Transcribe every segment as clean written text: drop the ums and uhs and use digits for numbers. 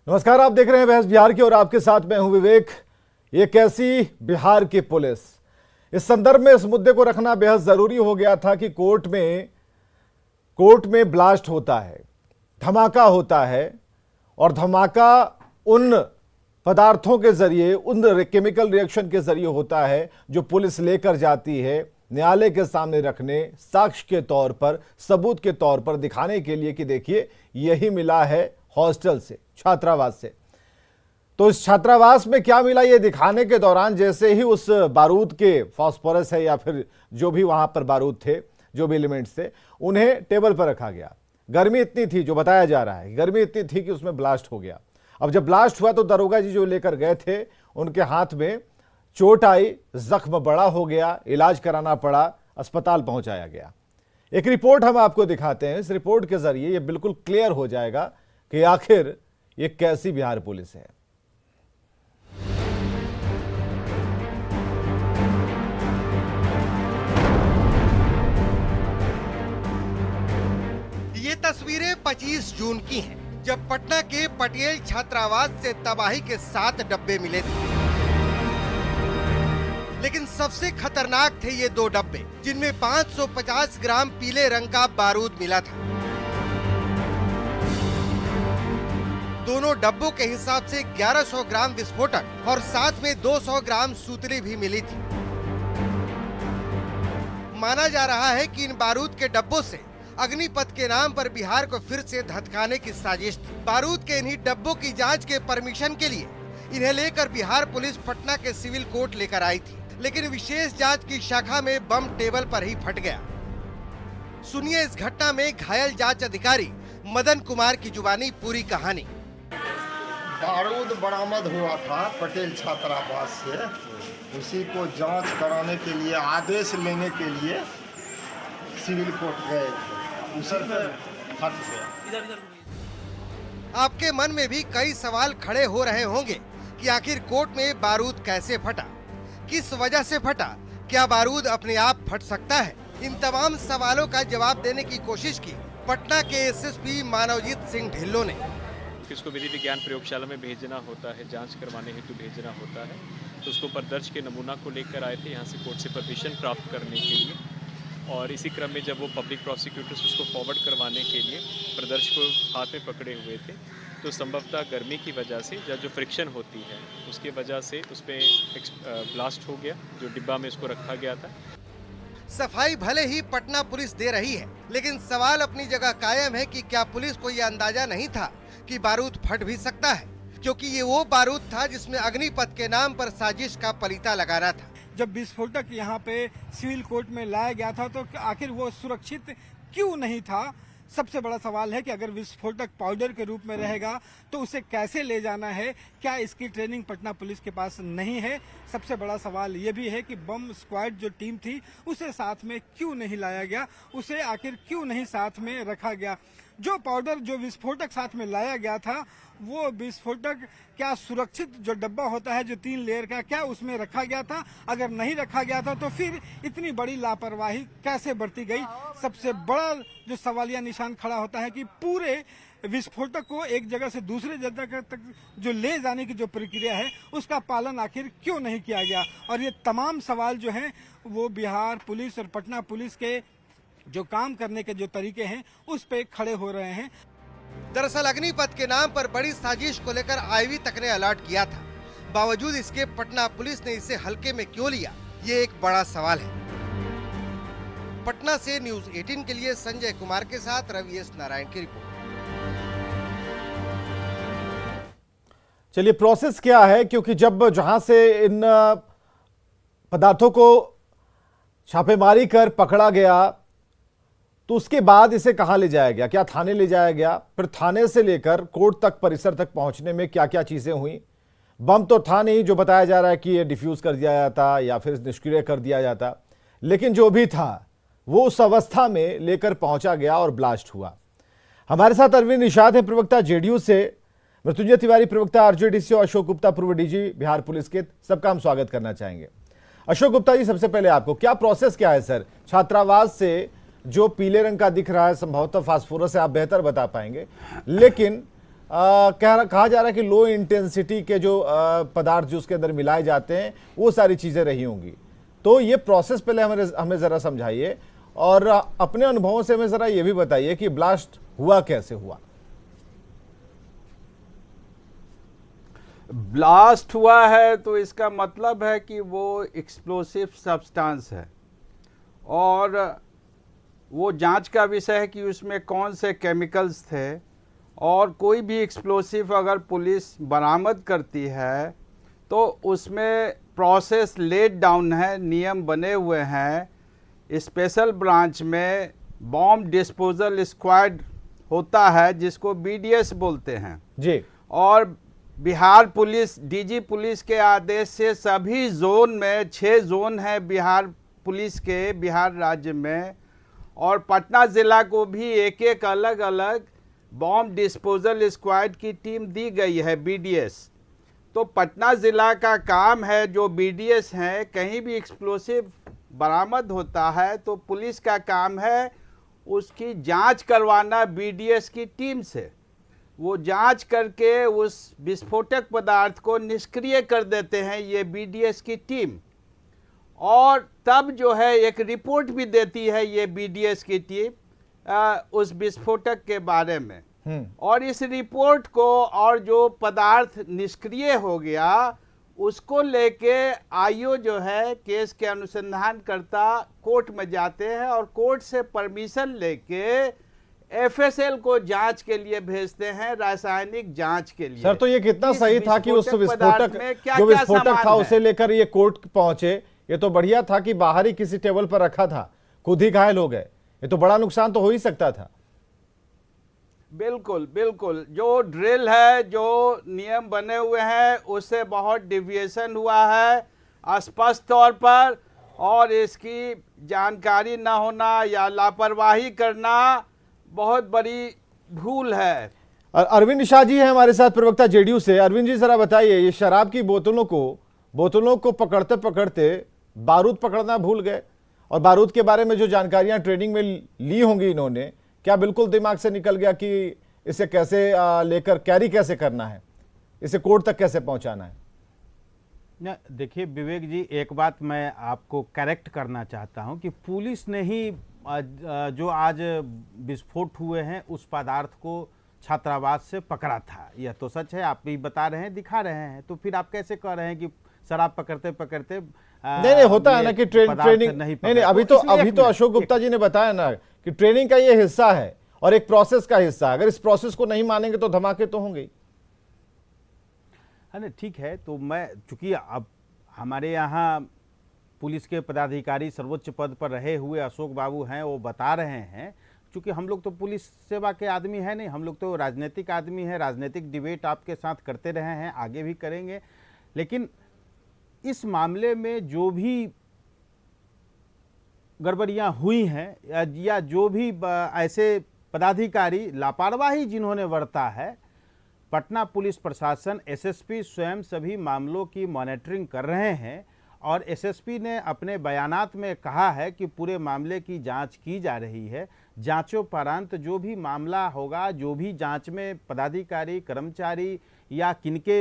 नमस्कार, आप देख रहे हैं बहस बिहार की और आपके साथ मैं हूं विवेक। ये कैसी बिहार की पुलिस, इस संदर्भ में इस मुद्दे को रखना बेहद जरूरी हो गया था कि कोर्ट में ब्लास्ट होता है, धमाका होता है और धमाका उन पदार्थों के जरिए, उन केमिकल रिएक्शन के जरिए होता है जो पुलिस लेकर जाती है न्यायालय के सामने रखने, साक्ष्य के तौर पर, सबूत के तौर पर दिखाने के लिए कि देखिए यही मिला है हॉस्टल से, छात्रावास से। तो इस छात्रावास में क्या मिला ये दिखाने के दौरान जैसे ही उस बारूद के, फास्फोरस है या फिर जो भी वहां पर बारूद थे, जो भी एलिमेंट्स थे, उन्हें टेबल पर रखा गया। गर्मी इतनी थी, जो बताया जा रहा है गर्मी इतनी थी कि उसमें ब्लास्ट हो गया। अब जब ब्लास्ट हुआ तो दरोगा जी जो लेकर गए थे उनके हाथ में चोट आई, जख्म बड़ा हो गया, इलाज कराना पड़ा, अस्पताल पहुंचाया गया। एक रिपोर्ट हम आपको दिखाते हैं। इस रिपोर्ट के जरिए यह बिल्कुल क्लियर हो जाएगा कि आखिर ये कैसी बिहार पुलिस है। ये तस्वीरें 25 जून की हैं, जब पटना के पटेल छात्रावास से तबाही के 7 डब्बे मिले थे। लेकिन सबसे खतरनाक थे ये 2 डब्बे, जिनमें 550 ग्राम पीले रंग का बारूद मिला था। दोनों डब्बों के हिसाब से 1100 ग्राम विस्फोटक और साथ में 200 ग्राम सूतली भी मिली थी। माना जा रहा है कि इन बारूद के डब्बों से अग्निपथ के नाम पर बिहार को फिर से धधकाने की साजिश थी। बारूद के इन्हीं डब्बों की जांच के परमिशन के लिए इन्हें लेकर बिहार पुलिस पटना के सिविल कोर्ट लेकर आई थी, लेकिन विशेष जांच की शाखा में बम टेबल पर ही फट गया। सुनिए इस घटना में घायल जांच अधिकारी मदन कुमार की जुबानी पूरी कहानी। बारूद बरामद हुआ था पटेल छात्रावास से, उसी को जांच कराने के लिए, आदेश लेने के लिए सिविल कोर्ट गए थे, उसी में फट गया। आपके मन में भी कई सवाल खड़े हो रहे होंगे कि आखिर कोर्ट में बारूद कैसे फटा, किस वजह से फटा, क्या बारूद अपने आप फट सकता है? इन तमाम सवालों का जवाब देने की कोशिश की पटना के एसएसपी मानवजीत सिंह ढिल्लों ने। किसको विधि विज्ञान प्रयोगशाला में भेजना होता है, जांच करवाने हेतु भेजना होता है, तो उसको प्रदर्श के नमूना को लेकर आए थे यहाँ से कोर्ट से परमिशन प्राप्त करने के लिए। और इसी क्रम में जब वो पब्लिक प्रोसिक्यूटर्स उसको फॉरवर्ड करवाने के लिए प्रदर्श को हाथ में पकड़े हुए थे, तो संभवतः गर्मी की वजह से या जो फ्रिक्शन होती है उसके वजह से उस पर ब्लास्ट हो गया, जो डिब्बा में उसको रखा गया था। सफाई भले ही पटना पुलिस दे रही है, लेकिन सवाल अपनी जगह कायम है कि क्या पुलिस को यह अंदाजा नहीं था कि बारूद फट भी सकता है, क्योंकि ये वो बारूद था जिसमें अग्निपथ के नाम पर साजिश का पलीता लगाना था। जब विस्फोटक यहाँ पे सिविल कोर्ट में लाया गया था तो आखिर वो सुरक्षित क्यों नहीं था? सबसे बड़ा सवाल है कि अगर विस्फोटक पाउडर के रूप में रहेगा तो उसे कैसे ले जाना है, क्या इसकी ट्रेनिंग पटना पुलिस के पास नहीं है? सबसे बड़ा सवाल ये भी है कि बम स्क्वाड जो टीम थी उसे साथ में क्यों नहीं लाया गया, उसे आखिर क्यों नहीं साथ में रखा गया? जो पाउडर, जो विस्फोटक साथ में लाया गया था, वो विस्फोटक क्या सुरक्षित जो डब्बा होता है जो 3 लेयर का, क्या उसमें रखा गया था? अगर नहीं रखा गया था तो फिर इतनी बड़ी लापरवाही कैसे बरती गई? सबसे बड़ा जो सवालिया निशान खड़ा होता है कि पूरे विस्फोटक को एक जगह से दूसरे जगह तक जो ले जाने की जो प्रक्रिया है उसका पालन आखिर क्यों नहीं किया गया? और ये तमाम सवाल जो हैं वो बिहार पुलिस और पटना पुलिस के जो काम करने के जो तरीके हैं उस पे खड़े हो रहे हैं। दरअसल अग्निपथ के नाम पर बड़ी साजिश को लेकर आईवी तक ने अलर्ट किया था, बावजूद इसके पटना पुलिस ने इसे हल्के में क्यों लिया, ये एक बड़ा सवाल है। पटना से न्यूज 18 के लिए संजय कुमार के साथ रवि एस नारायण की रिपोर्ट। चलिए, प्रोसेस क्या है, क्योंकि जब जहां से इन पदार्थों को छापेमारी कर पकड़ा गया तो उसके बाद इसे कहां ले जाया गया? क्या थाने ले जाया गया? फिर थाने से लेकर कोर्ट तक, परिसर तक पहुंचने में क्या क्या चीजें हुई? बम तो था नहीं जो बताया जा रहा है कि ये डिफ्यूज कर दिया जाता या फिर निष्क्रिय कर दिया जाता, लेकिन जो भी था वो उस अवस्था में लेकर पहुंचा गया और ब्लास्ट हुआ। हमारे साथ अरविंद निषाद है, प्रवक्ता जेडीयू से, मृत्युंजय तिवारी प्रवक्ता आरजेडी से, और अशोक गुप्ता पूर्व डीजी बिहार पुलिस के। सबका हम स्वागत करना चाहेंगे। अशोक गुप्ता जी, सबसे पहले आपको क्या प्रोसेस क्या है सर? छात्रावास से जो पीले रंग का दिख रहा है संभवतः फास्फोरस है, आप बेहतर बता पाएंगे, लेकिन कहा जा रहा है कि लो इंटेंसिटी के जो पदार्थ जो उसके अंदर मिलाए जाते हैं वो सारी चीजें रही होंगी। तो ये प्रोसेस पहले हमें जरा समझाइए और अपने अनुभवों से हमें जरा ये भी बताइए कि ब्लास्ट हुआ कैसे हुआ। ब्लास्ट हुआ है तो इसका मतलब है कि वो एक्सप्लोसिव सब्सटेंस है और वो जांच का विषय है कि उसमें कौन से केमिकल्स थे, और कोई भी एक्सप्लोसिव अगर पुलिस बरामद करती है तो उसमें प्रोसेस लेट डाउन है, नियम बने हुए हैं। स्पेशल ब्रांच में बॉम्ब डिस्पोजल स्क्वाड होता है जिसको बीडीएस बोलते हैं जी, और बिहार पुलिस डीजी पुलिस के आदेश से सभी जोन में 6 जोन है बिहार पुलिस के बिहार राज्य में, और पटना ज़िला को भी एक एक अलग अलग बॉम्ब डिस्पोजल स्क्वाड की टीम दी गई है बीडीएस। तो पटना ज़िला का काम है, जो बीडीएस हैं, कहीं भी एक्सप्लोसिव बरामद होता है तो पुलिस का काम है उसकी जांच करवाना बीडीएस की टीम से। वो जांच करके उस विस्फोटक पदार्थ को निष्क्रिय कर देते हैं ये बीडीएस की टीम, और तब जो है एक रिपोर्ट भी देती है ये बीडीएस की टीम उस विस्फोटक के बारे में। और इस रिपोर्ट को और जो पदार्थ निष्क्रिय हो गया उसको लेके आईओ जो है केस के अनुसंधान करता कोर्ट में जाते हैं और कोर्ट से परमिशन लेके एफएसएल को जांच के लिए भेजते हैं, रासायनिक जांच के लिए। सर तो ये कितना सही था कि उस विस्फोटक जो विस्फोटक था उसे लेकर ये कोर्ट पहुंचे। ये तो बढ़िया था कि बाहर ही किसी टेबल पर रखा था, खुद ही घायल हो गए। ये तो बड़ा नुकसान तो हो ही सकता था। बिल्कुल बिल्कुल, जो ड्रिल है, जो नियम बने हुए हैं उससे बहुत डिविएशन हुआ है स्पष्ट तौर पर, और इसकी जानकारी न होना या लापरवाही करना बहुत बड़ी भूल है। अरविंद शाह जी हैं हमारे साथ, प्रवक्ता जेडीयू से। अरविंद जी जरा बताइए, ये शराब की बोतलों को पकड़ते पकड़ते बारूद पकड़ना भूल गए, और बारूद के बारे में जो जानकारियां ट्रेनिंग में ली होंगी इन्होंने, क्या बिल्कुल दिमाग से निकल गया कि इसे कैसे लेकर कैरी कैसे करना है, इसे कोर्ट तक कैसे पहुंचाना है? देखिए विवेक जी, एक बात मैं आपको करेक्ट करना चाहता हूं कि पुलिस ने ही जो आज विस्फोट हुए हैं उस पदार्थ को छात्रावास से पकड़ा था। यह तो सच है, आप भी बता रहे हैं, दिखा रहे हैं, तो फिर आप कैसे कह रहे हैं कि शराब पकड़ते पकड़ते नहीं होता है ना कि ट्रेनिंग नहीं, अभी तो अशोक गुप्ता जी ने बताया ना कि ट्रेनिंग का ये हिस्सा है और एक प्रोसेस का हिस्सा। अगर इस प्रोसेस को नहीं मानेंगे तो धमाके तो होंगे। है ना, ठीक है। तो मैं चूंकि अब हमारे यहाँ पुलिस के पदाधिकारी सर्वोच्च पद पर रहे हुए अशोक बाबू हैं, वो बता रहे हैं, चूंकि हम लोग तो पुलिस सेवा के आदमी हैं नहीं, हम लोग तो राजनीतिक आदमी हैं, राजनीतिक डिबेट आपके साथ करते रहे हैं, आगे भी करेंगे। लेकिन इस मामले में जो भी गड़बड़ियां हुई हैं या जो भी ऐसे पदाधिकारी लापरवाही जिन्होंने बरता है, पटना पुलिस प्रशासन, एसएसपी स्वयं सभी मामलों की मॉनिटरिंग कर रहे हैं, और एसएसपी ने अपने बयानात में कहा है कि पूरे मामले की जांच की जा रही है। जांचोपरांत जो भी मामला होगा, जो भी जांच में पदाधिकारी, कर्मचारी या किनके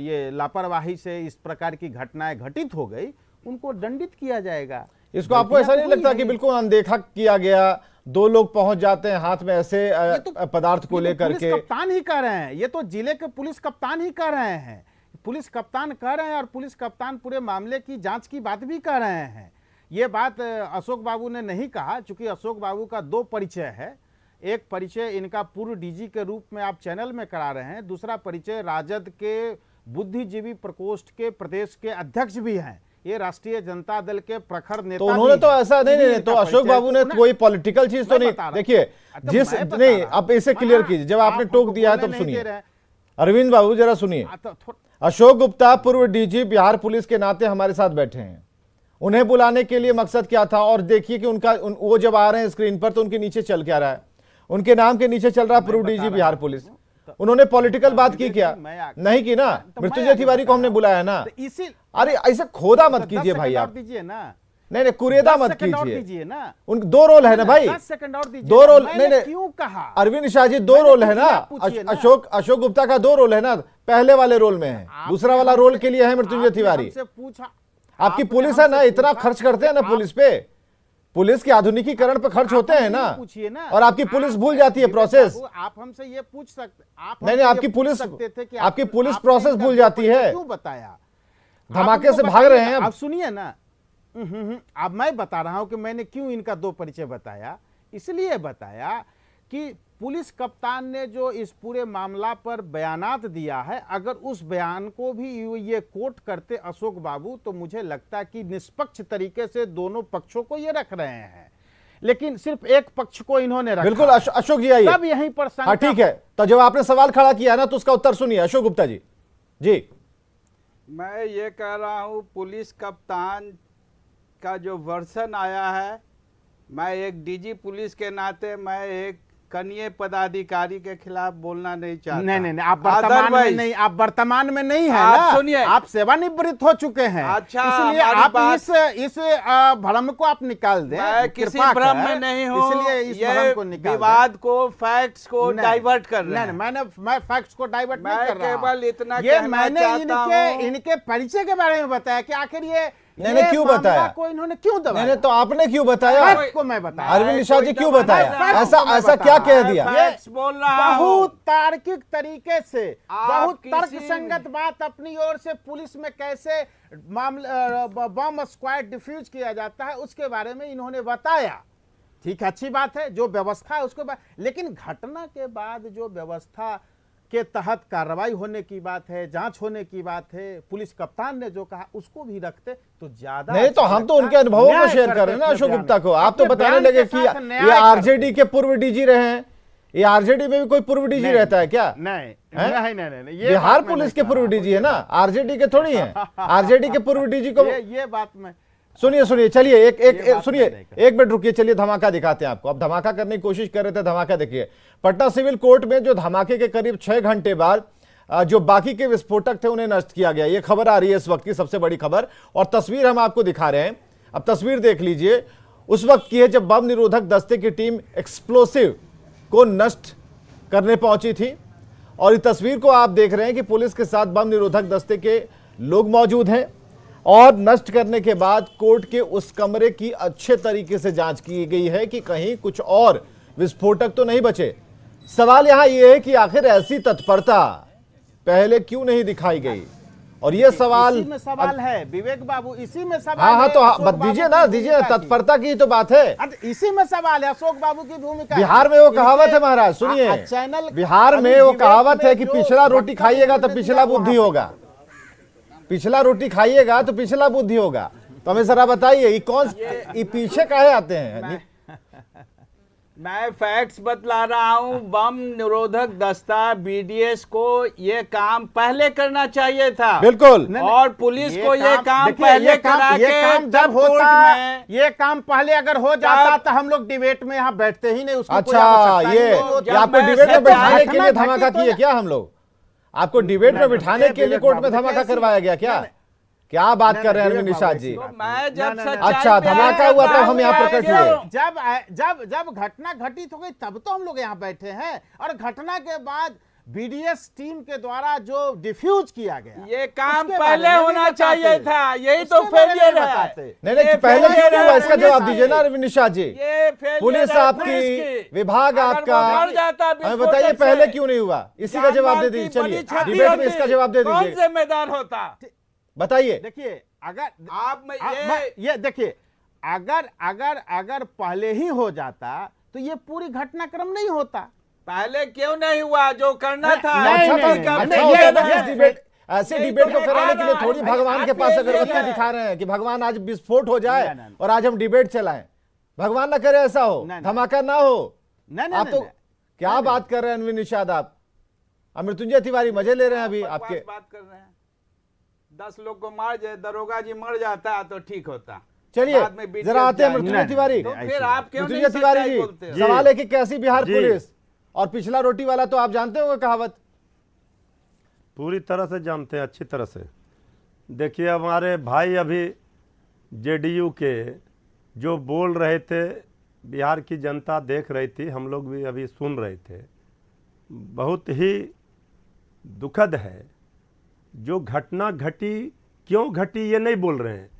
ये लापरवाही से इस प्रकार की घटनाएं घटित हो गई, उनको दंडित किया जाएगा। इसको आपको ऐसा नहीं लगता कि बिल्कुल अनदेखा किया गया? 2 लोग पहुंच जाते हैं हाथ में ऐसे पदार्थ को लेकर के। पुलिस कप्तान ही कह रहे हैं, ये तो जिले के पुलिस कप्तान ही कह रहे हैं, पुलिस कप्तान कह रहे हैं, और पुलिस कप्तान पूरे मामले की जांच की बात भी कर रहे हैं। ये बात अशोक बाबू ने नहीं कहा, चूंकि अशोक बाबू का 2 परिचय है। एक परिचय इनका पूर्व डीजी के रूप में आप चैनल में करा रहे हैं, दूसरा परिचय राजद के बुद्धिजीवी प्रकोष्ठ के प्रदेश के अध्यक्ष भी हैं, ये राष्ट्रीय जनता दल के प्रखर नेता। तो उन्होंने तो ऐसा नहीं, तो अशोक बाबू ने कोई पॉलिटिकल चीज तो नहीं, देखिए जिस नहीं, आप इसे क्लियर कीजिए। जब आपने टोक दिया है तब सुनिए, अरविंद बाबू जरा सुनिए। अशोक गुप्ता पूर्व डीजी बिहार पुलिस के नाते हमारे साथ बैठे हैं, उन्हें बुलाने के लिए मकसद क्या था? और देखिए कि वो जब आ रहे हैं स्क्रीन पर तो उनके नीचे चल क्या रहा है? उनके नाम के नीचे चल रहा है पूर्व डीजी बिहार पुलिस। उन्होंने पॉलिटिकल बात की क्या? नहीं की ना। मृत्युंजय तिवारी को हमने बुलाया ना। अरे ऐसे खोदा मत कीजिए भाई आप। दीजिए ना। नहीं नहीं, कुरेदा 10 मत सेकंड और कीजिए। दीजिए ना, उन दो रोल है ना भाई, 10 सेकंड और दीजिए। दो रोल। मैंने नहीं नहीं, क्यों कहा? अरविंद शाह जी, दो मैंने रोल है ना, आप पूछिए ना। अशोक गुप्ता का दो रोल है ना, पहले वाले रोल में है, दूसरा वाला रोल के लिए है मृत्युंजय तिवारी। हमसे पूछा, आपकी आपने पुलिस है ना, हमसे इतना पूछा खर्च करते हैं ना कि पुलिस पे, पुलिस के आधुनिकीकरण पे खर्च आप होते हैं हमसे ना, ये पूछिए ना। और आपकी पुलिस आप- भूल जाती है विवेक प्रोसेस। बाबू, आप हमसे ये पूछ सकते, आप नहीं, हमसे आपकी ये पूछ पुलिस- सकते थे कि आपकी पुलिस आपने प्रोसेस इनका भूल दो जाती परिचय है। क्यों बताया? धमाके आप से उनको भाग रहे बताइए हैं ना, अब। आप सुनिए ना। अब मैं बता रहा हूं कि मैंने क्यों इनका दो परिचय बताया। इसलिए बताया कि पुलिस कप्तान ने जो इस पूरे मामला पर बयानात दिया है, अगर उस बयान को भी ये कोट करते अशोक बाबू, तो मुझे लगता है कि निष्पक्ष तरीके से दोनों पक्षों को ये रख रहे हैं, लेकिन सिर्फ एक पक्ष को इन्होंने रखा। बिल्कुल अशोक जी आइए। तब यहीं पर हाँ ठीक है, तो जब आपने सवाल खड़ा किया ना, तो उसका उत्तर सुनिए अशोक गुप्ता जी। जी मैं ये कह रहा हूँ, पुलिस कप्तान का जो वर्सन आया है, मैं एक डीजी पुलिस के नाते मैं एक कनीय पदाधिकारी के खिलाफ बोलना नहीं चाहता। नहीं, आप वर्तमान में नहीं, आप वर्तमान में नहीं है आप ना, सुनिए, आप सेवानिवृत्त हो चुके हैं। अच्छा, इसलिए हमारी आप बात- इस भ्रम को आप निकाल दें। मैं किसी कृपा भ्रम कर, में नहीं हूँ, इसलिए इस ये भ्रम को निकाल दें। विवाद को, फैक्ट्स को नहीं, डाइवर्ट कर रहे नहीं, हैं। मैं फैक्ट्स को डाइवर्ट नहीं मैं कर रहा। केवल इतना ये कहना मैंने चाहता हूँ। इनके परिचय के बारे में बताया कि आखिर ये मैंने क्यों मामला बताया? को इन्होंने क्यों दबाया? नहीं तो आपने क्यों बताया? फैक्ट को मैं बताया। अरविंद शाह जी क्यों बताया? फैक्ट ऐसा को मैं ऐसा बता क्या रहा कह हूं। दिया? फैक्ट्स बोल रहा हूँ। बहुत तार्किक तरीके से, आप बहुत किसी- तर्कसंगत बात अपनी ओर से पुलिस में कैसे मामला बम स्क्वाड डिफ्यूज किया जाता है, उसके बारे में इन्होंने बताया। ठीक है, अच्छी बात है, जो व्यवस्था है उसको लेकिन घटना के बाद जो व्यवस्था के तहत कार्रवाई होने की बात है, जांच होने की बात है, पुलिस कप्तान ने जो कहा उसको भी रखते तो ज्यादा नहीं तो अच्छा हम तो लगता। उनके अनुभवों को न्याय शेयर करते कर रहे हैं ना अपने अशोक बयान गुप्ता में। को। आप तो अपने बताने बयान लगे के कि साथ न्याय ये करते। आरजेडी के पूर्व डीजी रहे हैं। ये आरजेडी में भी कोई पूर्व डीजी रहता है क्या? नहीं, हैं? नहीं, ये बिहार बात मैं पुलिस नहीं के कर पूर्व रहा हूं। डीजी है ना, आरजेडी के थोड़ी हैं। आरजेडी के पूर्व डीजी को ये बात मैं सुनिए चलिए, ये बात सुनिए, मैं नहीं कर- 1 मिनट रुकिए, चलिए धमाका दिखाते हैं आपको। अब धमाका करने की कोशिश कर रहे थे, धमाका देखिए। पटना सिविल कोर्ट में जो धमाके के करीब 6 घंटे बाद जो बाकी के विस्फोटक थे उन्हें नष्ट किया गया। ये खबर आ रही है इस वक्त की सबसे बड़ी खबर, और तस्वीर हम आपको दिखा रहे हैं। अब तस्वीर देख लीजिए, उस वक्त की है जब बम निरोधक दस्ते की टीम एक्सप्लोसिव को नष्ट करने पहुंची थी। और इस तस्वीर को आप देख रहे हैं कि पुलिस के साथ बम निरोधक दस्ते के लोग मौजूद हैं, और नष्ट करने के बाद कोर्ट के उस कमरे की अच्छे तरीके से जांच की गई है कि कहीं कुछ और विस्फोटक तो नहीं बचे। सवाल यहां यह है कि आखिर ऐसी तत्परता पहले क्यों नहीं दिखाई गई, और यह सवाल इसी में सवाल है विवेक बाबू, इसी में सवाल हाँ है तो अशोक बाबू दीजिए की ना, दीजिए ना, भूमिका की। तत्परता की तो बात है। इसी में सवाल है अशोक बाबू की भूमिका। बिहार में वो कहावत है महाराज, सुनिए, चैनल बिहार में वो कहावत है कि पिछला रोटी खाइएगा तो पिछला बुद्धि होगा, पिछला रोटी खाइएगा तो पिछला बुद्धि होगा। तो हमें जरा बताइए, ये पीछे काहे आते हैं? मैं फैक्ट्स बतला रहा हूँ। बम निरोधक दस्ता बीडीएस को ये काम पहले करना चाहिए था। बिल्कुल। और पुलिस को ये काम देखिए, पहले ये काम- करा ये के काम जब जब होता कोर्ट में ये काम पहले अगर हो जाता तो हम लोग डिबेट में यहाँ बैठते ही नहीं। उसको कोई अच्छा, आवश्यकता ही ये नहीं होती। आपको मैं डिबेट में सच बिठाने घटना के लिए धमाका घटी तो किए क्या हम लोग? आपको डिबेट में बिठाने के लिए विवेक कोर्ट में बाबू, धमाका देखिए, करवाया गया क्या? नहीं, क्या बात नहीं, कर रहे हैं नहीं, अरविंद विवेक निषाद बाबू, जी? ऐसी बात मैं जब नहीं, नहीं, सच्चाई अच्छा, पे धमाका हुआ तब हम यहाँ प्रकट आएंगे। हुए। जब घटना घटित हो गई तब तो हम लोग यहाँ बैठे हैं, और घटना के बाद बीडीएस टीम के द्वारा जो डिफ्यूज किया गया, ये काम उसके पहले बारे में होना भी चाहिए बताते। था। यही तो उसके बारे में फेलियर भी है। बताते। नहीं नहीं, ये पहले क्यों नहीं हुआ? failure इसका है जवाब पुलिस दीजिए ना की। अरविंद निषाद जी। ये failure पुलिस है आपकी, पुलिस की। विभाग अगर आपका, वो डर जाता हमें विस्फोटक बताइए से, पहले क्यों नहीं हुआ? इसी का जवाब दे दीजिए। जान-माल की चलिए बड़ी क्षति डिबेट में होती। इसका जवाब दे कौन दीजिए, जिम्मेदार होता? बताइए। देखिए, अगर आप में ये देखिए, अगर पहले ही हो जाता तो ये पूरी घटनाक्रम नहीं होता। पहले क्यों नहीं हुआ? जो करना था नहीं, अच्छा नहीं, था, नहीं, अच्छा नहीं, होता ये- ना कि ये- इस डिबेट, ऐसे यही डिबेट तो को कराने के लिए थोड़ी आप- भगवान के आप पास ये अगरबत्ती है। दिखा रहे हैं कि भगवान आज विस्फोट हो जाए नहीं, नहीं, और आज हम डिबेट चलाएं। भगवान ना करे ऐसा हो, नहीं, धमाका ना हो। नहीं, आप तो नहीं, क्या बात कर रहे हैं अरविंद निषाद? आप मृत्युंजय तिवारी मजे ले रहे हैं अभी बकवास आपके। बात कर रहे हैं। 10 लोग को मार जाए, दरोगा जी मर जाता तो ठीक होता। चलिए बाद में बीटीएस जरा आते हैं जाए। मृत्युंजय नहीं, तिवारी। तो ऐसी फिर बात। आप क्यों नहीं मृत्युंजय तिवारी सच्चाई जी, बोलते हो? सवाल है कि कैसी बिहार जी। पुलिस और पिछला रोटी वाला, तो आप जानते होंगे कहावत। पूरी तरह से जानते हैं, अच्छी तरह से। देखिए हमारे भाई अभी जेडीयू के जो बोल रहे थे, बिहार की जनता देख रही थी, हम लोग भी अभी सुन रहे थे। बहुत ही दुखद है। जो घटना घटी, क्यों घटी ये नहीं बोल रहे हैं,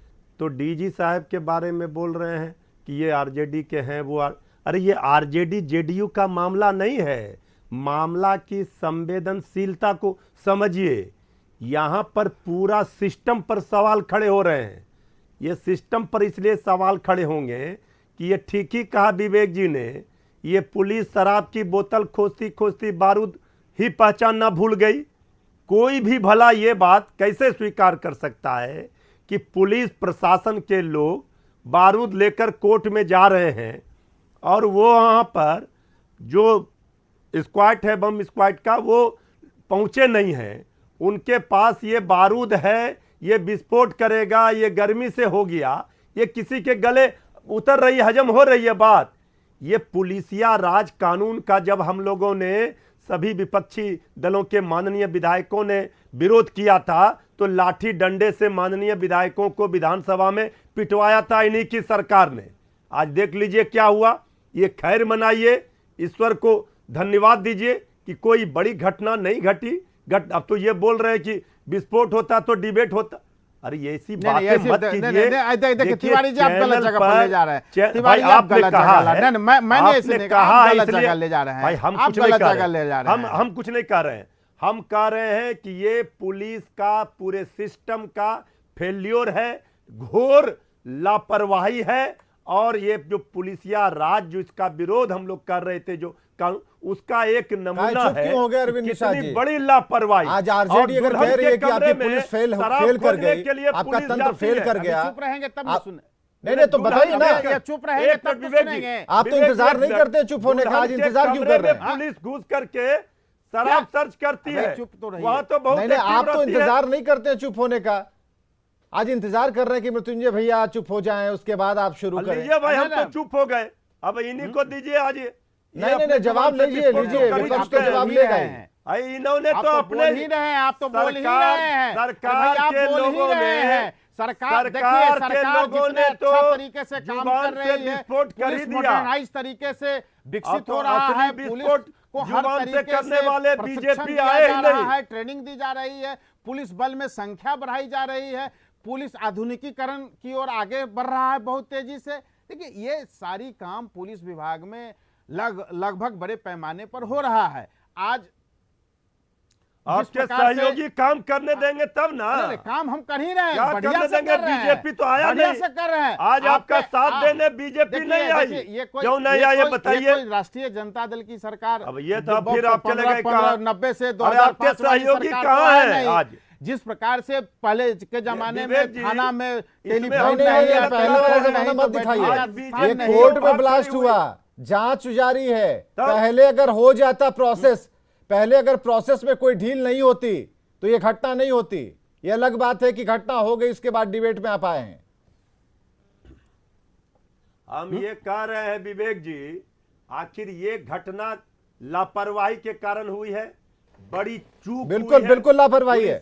तो डीजी साहब के बारे में बोल रहे हैं कि ये आरजेडी के हैं, वो अरे ये आरजेडी जेडीयू का मामला नहीं है। मामला की संवेदनशीलता को समझिए। यहाँ पर पूरा सिस्टम पर सवाल खड़े हो रहे हैं। ये सिस्टम पर इसलिए सवाल खड़े होंगे कि ये ठीक ही कहा विवेक जी ने, ये पुलिस शराब की बोतल खोजती खोजती बारूद ही पहचान ना भूल गई। कोई भी भला ये बात कैसे स्वीकार कर सकता है कि पुलिस प्रशासन के लोग बारूद लेकर कोर्ट में जा रहे हैं और वो वहाँ पर जो स्क्वाड है, बम स्क्वाड का, वो पहुँचे नहीं हैं। उनके पास ये बारूद है, ये विस्फोट करेगा, ये गर्मी से हो गया, ये किसी के गले उतर रही, हजम हो रही है बात। ये पुलिसिया राज कानून का जब हम लोगों ने, सभी विपक्षी दलों के माननीय विधायकों ने विरोध किया था, तो लाठी डंडे से माननीय विधायकों को विधानसभा में पिटवाया था इन्हीं की सरकार ने। आज देख लीजिए क्या हुआ। ये खैर मनाइए, ईश्वर को धन्यवाद दीजिए कि कोई बड़ी घटना नहीं घटी। अब तो ये बोल रहे हैं कि विस्फोट होता तो डिबेट होता। अरे ये ऐसी बातें मत कीजिए। देखिए तिवारी जी, आप गलत जगह पर ले जा रहे हैं। तिवारी आप गलत जगह है। मैंने ऐसे नहीं कहा, आप गलत जगह ले जा रहे हैं। भाई हम कुछ नहीं कर रहे हैं। हम कुछ नहीं कर रहे हैं। हम कह रहे हैं कि ये पुलिस का पूरे सिस्टम का फेल्योर है, घोर लापरवाही है। और ये जो पुलिसिया राज, जो इसका विरोध हम लोग कर रहे थे, जो उसका एक नमूना है। हो गया अरविंद निशा जी, बड़ी लापरवाही। आज आरजेडी अगर कह रही है कि आपकी पुलिस फेल कर गई, आपका तंत्र फेल कर गया, चुप रहेंगे तब न सुने। नहीं तो बताइए ना, चुप रहेंगे तब तो सुनेंगे। आप तो इंतजार नहीं करते चुप होने का, आज इंतजार क्यों कर रहे हैं? पुलिस घुस करके शराब सर्च करती है, चुप तो रहिए। वहां तो बहुत नहीं, आप तो इंतजार नहीं करते चुप होने का। आज इंतजार कर रहे हैं कि मृत्युंजय भैया चुप हो जाएं, उसके बाद आप शुरू करें। भाई हम तो चुप हो गए, अब इन्हीं को दीजिए आज। नहीं जवाब लीजिए, विपक्ष का जवाब लेगा। इन्होंने तो अपने ही रहे हैं, आप तो बोल ही रहे हैं। सरकार के लोगों ने, सरकार के लोगों ने तो अच्छा तरीके से काम कर रही है, विस्फोट कर ही दिया। मॉडर्नाइज तरीके से विकसित हो रहा है, पुलिस को हर तरीके करने वाले बीजेपी आए ही नहीं है, ट्रेनिंग दी जा रही है, पुलिस बल में संख्या बढ़ाई जा रही है, पुलिस आधुनिकीकरण की ओर आगे बढ़ रहा है बहुत तेजी से। देखिए ये सारी काम पुलिस विभाग में लगभग बड़े पैमाने पर हो रहा है। आज आपके सहयोगी काम करने देंगे तब ना। काम हम कर ही रहे हैं, बढ़िया से कर रहे हैं। बीजेपी तो आया नहीं, से कर रहे हैं। आज आपका साथ देने बीजेपी नहीं आई। क्यों नहीं आई ये बताइए। राष्ट्रीय जनता दल की सरकार, अब ये तो फिर आप चले गए 90 से 2005 सहयोगी कहाँ है आज? जिस प्रकार से पहले के जमाने में थाना में टेलीफोन पहले वाला जमाना मत दिखाइए। ये कोर्ट में ब्लास्ट हुआ, जांच जारी है। पहले अगर हो जाता प्रोसेस, पहले अगर प्रोसेस में कोई ढील नहीं होती तो ये घटना नहीं होती। ये अलग बात है कि घटना हो गई, उसके बाद डिबेट में आप आए हैं। हम ये कह रहे हैं विवेक जी, आखिर ये घटना लापरवाही के कारण हुई है, बड़ी चूक बिल्कुल लापरवाही है।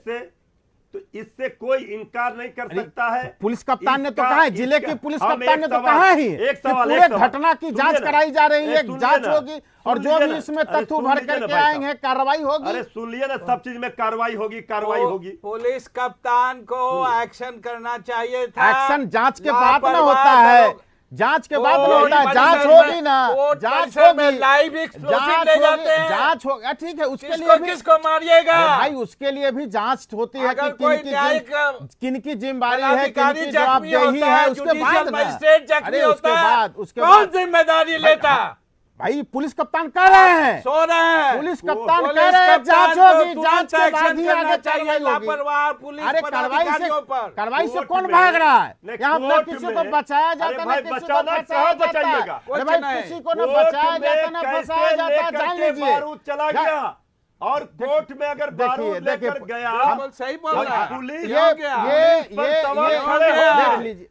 तो इससे कोई इनकार नहीं कर सकता है। पुलिस कप्तान ने तो कहा है, जिले की पुलिस कप्तान ने तो कहा ही पूरे घटना की जांच कराई जा रही है, जांच होगी और जो भी इसमें तथ्य भर करके आएंगे कार्रवाई होगी। अरे सुन लिया ना, सब चीज में कार्रवाई होगी, कार्रवाई होगी। पुलिस कप्तान को एक्शन करना चाहिए था। एक्शन जांच के बाद में होता है, जांच के बाद में होता है, जांच होगी ना, जांच होगी, लाइव एक्सप्लोसिव ले जाते हैं, जांच होगा, ठीक है। उसके लिए भी किसको मारिएगा भाई, उसके लिए भी जांच होती है कि किनकी जिम्मेदारी है, किनकी जवाबदेही है। उसके बाद कौन जिम्मेदारी लेता? भाई पुलिस कप्तान कह रहे हैं, सो रहे हैं, पुलिस कप्तान कह रहे हैं जांच होगी, जांच के बाद ही आगे कार्रवाई होगी। लापरवाह पुलिस कार्रवाई से कौन भाग रहा है? यहाँ न किसी को बचाया जाता, न किसी को फंसाया जाता। भाई किसी को न बचाया जाता, न फंसाया जाता, जान लीजिए। चला गया और कोर्ट में अगर बारूद लेकर गया, सही बोल रहा है, पुलिस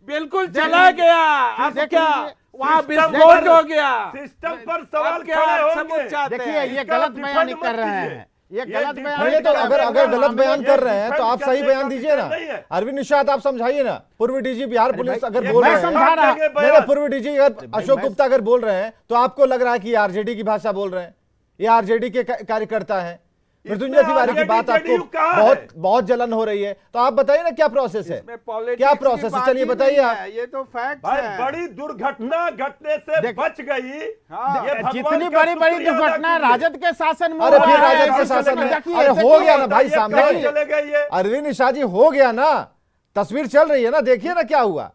बिल्कुल चला गया। अब क्या वहाँ विस्फोट हो गया, सिस्टम पर सवाल खड़े होंगे। देखिए ये गलत बयानी कर रहे हैं, ये गलत ये बयान ये तो कर अगर रहे हैं। अगर गलत हम बयान ये कर रहे हैं तो आप डिफेंड सही करने बयान का दीजिए ना। विषय नहीं है। अरविंद निषाद आप समझाइए ना, पूर्व डीजी बिहार पुलिस अगर भाई, बोल मैं रहे हैं, समझा रहा- नहीं नहीं, पूर्व डीजी अशोक गुप्ता अगर बोल रहे हैं तो आपको लग रहा है कि आरजेडी की भाषा बोल रहे हैं, ये आरजेडी के कार्यकर्ता हैं। मृत्युंजय तिवारी की बात आपको बहुत बहुत जलन हो रही है, तो आप बताइए ना क्या प्रोसेस है, इसमें politics क्या की प्रोसेस है, बात चलिए ही बताइए नहीं आप। है, ये तो फैक्ट भाई है। बड़ी दुर्घटना घटने से देख- बच गई। हाँ, ये भगवान जितनी का बड़ी बड़ी शुक्रिया अदा दुर्घटना कीजिए। राजद के शासन में अरे हुआ फिर है, राजद के ऐसे शासन में, देखिए, अरे ऐसे हो गया ना भाई ये सामने, कहाँ चले गए ये? अरविंद निषाद जी हो गया ना, तस्वीर चल रही है ना, देखिए ना क्या हुआ।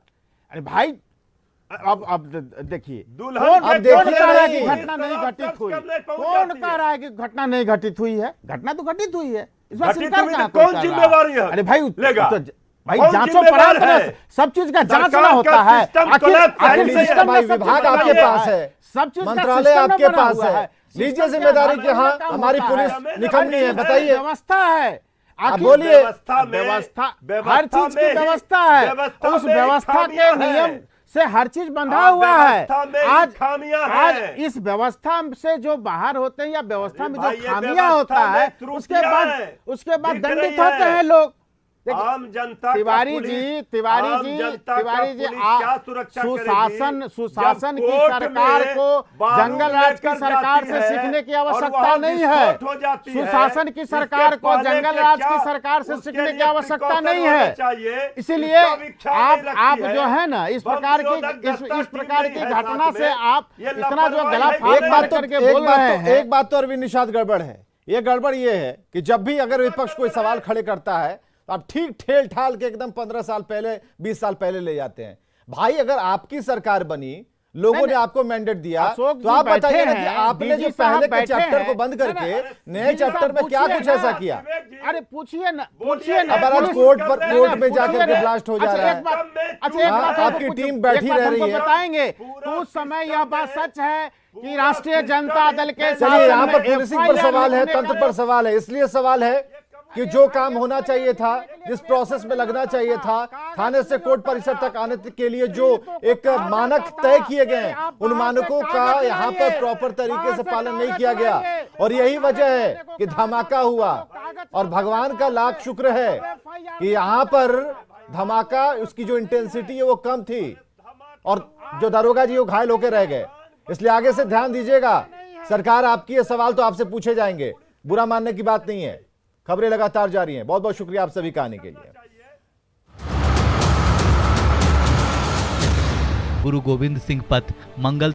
अरे भाई अब देखिए, दुल्हन कौन अब कह रहा है देखिए कि नहीं। घटना नहीं घटित हुई? करने पहुंच कौन जाती कह है। रहा है कि घटना नहीं घटित हुई है? घटना तो घटित हुई है, इस बात घटित स्वीकार हुई तो कहाँ कौन कर रहा जिम्मेवारी है? अरे भाई लेगा। भाई कौन जांचो जिम्मेवार पड़ताल है? ना, सब चीज का जांच सरकार ना का होता है। सिस्टम आखिर collapse आखिर है, सिस्टम में भाई सब विभाग चीज आपके बना पास हुआ है, सब चीज का मंत्रालय सिस्टम में आपके बना पास हुआ है, लीजिए सिस्टम क्या जिम्मेदारी है? कि हाँ काम हमारी होता पुलिस है। निकम्मी है, बताइए। व्यवस्था है, आप आखिर बोलिए। व्यवस्था में- व्यवस्था व्यवस्था हर चीज की में ही- व्यवस्था है, व्यवस्था उस में ही व्यवस्था के खामियां हैं। नियम से हर चीज बंधा आप हुआ है। व्यवस्था में ही आज खामियां आज हैं। इस व्यवस्था से जो बाहर होते हैं या व्यवस्था में भाई, जो ये खामियां व्यवस्था होता में है त्रुटियां उसके बाद हैं। दिख दंडित रही होते है। हैं लोग। देखिए, आम जनता का तिवारी पुलिस- जी तिवारी आम जी जनता का तिवारी जी पुलिस क्या सुरक्षा सुशासन करेगी? सुशासन जब की कोर्ट सरकार में को बारूद जंगल राज की लेकर सरकार जाती से है सीखने की और आवश्यकता वहाँ नहीं है। विस्फोट हो जाती है। सुशासन की इसके सरकार को पहले जंगल के राज क्या की सरकार से उसके सीखने की लिए आवश्यकता precaution नहीं होने है। चाहिए। इसीलिए इसका भी ख्याल नहीं आप रखती जो है ना इस बम प्रकार निरोधक की दस्ता इस टीम प्रकार नहीं की है घटना साथ से में। आप ये इतना जो लापरवाही गला है। फाड़ एक करके बोल रहे हैं। बात तो अरविंद निषाद गड़बड़ है। ये गड़बड़ ये है कि जब भी अगर विपक्ष कोई सवाल खड़े करता है तो आप ठीक ठेल ठाल के एकदम 15 साल पहले 20 साल पहले ले जाते हैं। भाई अगर आपकी सरकार बनी, लोगों ने आपको मैंडेट दिया, अशोक तो आप जी बताइए ना बैठे कि हैं, आपने जो डीजी साहब पहले के बैठे चैप्टर हैं। को बंद ना, ना, करके अरे, नए डीजी चैप्टर साहब में क्या पूछिए कुछ ना। ऐसा किया। अरे पूछिए ना, बोलिए ना। अब आज पुलिस- कोर्ट नहीं, में जाकर पूछिए के ना। ब्लास्ट हो जा अच्छा, रहा एक है। बात- अच्छा, एक हाँ, बात आपकी हमको टीम एक बैठी बात रह हमको रही है। बताएंगे पूरा तो उस समय सिस्टम यह बात है। सच है कि पूरा राष्ट्रीय सिस्टम जनता है। दल के चलिए यहाँ पर शासन में पुलिसिंग पर FIR सवाल है, लिखने का- तंत्र पर सवाल है। इसलिए सवाल है कि जो काम होना चाहिए था, जिस प्रोसेस में लगना चाहिए था, थाने से कोर्ट परिसर तक आने के लिए जो एक मानक तय किए गए हैं, उन मानकों का यहाँ पर प्रॉपर तरीके से पालन नहीं किया गया और यही वजह है कि धमाका हुआ। और भगवान का लाख शुक्र है कि यहाँ पर धमाका, उसकी जो इंटेंसिटी है वो कम थी और जो दरोगा जी वो घायल होकर रह गए। इसलिए आगे से ध्यान दीजिएगा, सरकार आपकी ये सवाल तो आपसे पूछे जाएंगे, बुरा मानने की बात नहीं है। खबरें लगातार जारी हैं। बहुत बहुत शुक्रिया आप सभी का आने के लिए। गुरु गोविंद सिंह पथ मंगल